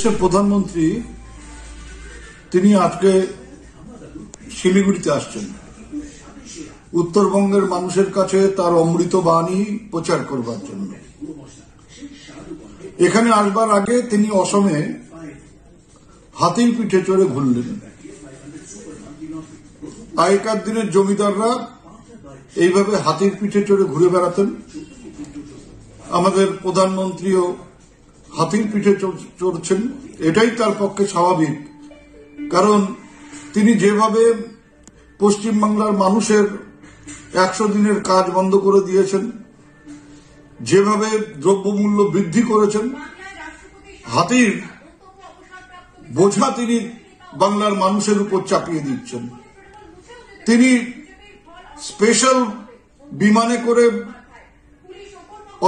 দেশের প্রধানমন্ত্রী তিনি আজকে শিলিগুড়িতে আসছেন উত্তরবঙ্গের মানুষের কাছে তার অমৃত বাণী প্রচার করবার জন্য। এখানে আসবার আগে তিনি অসমে হাতির পিঠে চড়ে ঘুরলেন। আগেকার দিনের জমিদাররা এইভাবে হাতির পিঠে চড়ে ঘুরে বেড়াতেন। আমাদের প্রধানমন্ত্রীও হাতির পিঠে চড়ছেন, এটাই তার পক্ষে স্বাভাবিক। কারণ তিনি যেভাবে পশ্চিমবাংলার মানুষের 100 দিনের কাজ বন্ধ করে দিয়েছেন, যেভাবে দ্রব্যমূল্য বৃদ্ধি করেছেন, হাতির বোঝা তিনি বাংলার মানুষের উপর চাপিয়ে দিচ্ছেন। তিনি স্পেশাল বিমানে করে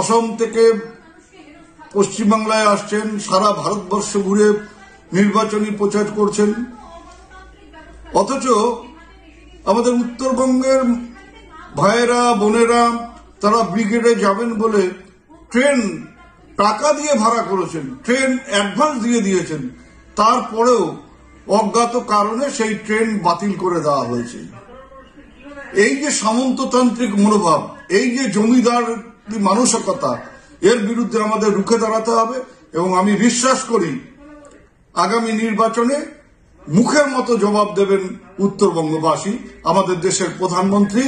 অসম থেকে পশ্চিমবাংলায় আসছেন, সারা ভারতবর্ষ ঘুরে নির্বাচনী প্রচার করছেন। অথচ আমাদের উত্তরবঙ্গের ভাইয়েরা বোনেরা তারা ব্রিগেডে যাবেন বলে ট্রেন টাকা দিয়ে ভাড়া করেছেন, ট্রেন অ্যাডভান্স দিয়ে দিয়েছেন, তারপরেও অজ্ঞাত কারণে সেই ট্রেন বাতিল করে দেওয়া হয়েছে। এই যে সামন্ততান্ত্রিক মনোভাব, এই যে জমিদার মানসিকতা, এর বিরুদ্ধে আমাদের রুখে দাঁড়াতে হবে। এবং আমি বিশ্বাস করি আগামী নির্বাচনে মুখের মতো জবাব দেবেন উত্তরবঙ্গবাসী আমাদের দেশের প্রধানমন্ত্রী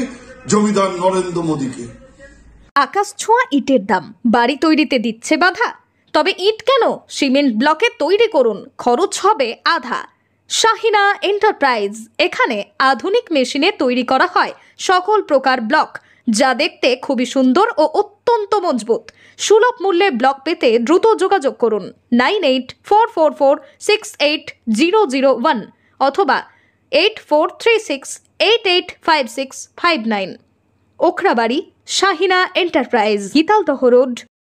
জমিদার নরেন্দ্র মোদীকে। আকাশ ছোঁয়া ইটের দাম বাড়ি তৈরিতে দিচ্ছে বাধা? তবে ইট কেন, সিমেন্ট ব্লকে তৈরি করুন, খরচ হবে আধা। শাহিনা এন্টারপ্রাইজ, এখানে আধুনিক মেশিনে তৈরি করা হয় সকল প্রকার ব্লক, যা দেখতে খুবই সুন্দর ও অত্যন্ত মজবুত। সুলভ মূল্যে ব্লক পেতে দ্রুত যোগাযোগ করুন 9844468001 অথবা 8436885659। Okhrabari, Shahina enterprise, Gitaldaha road,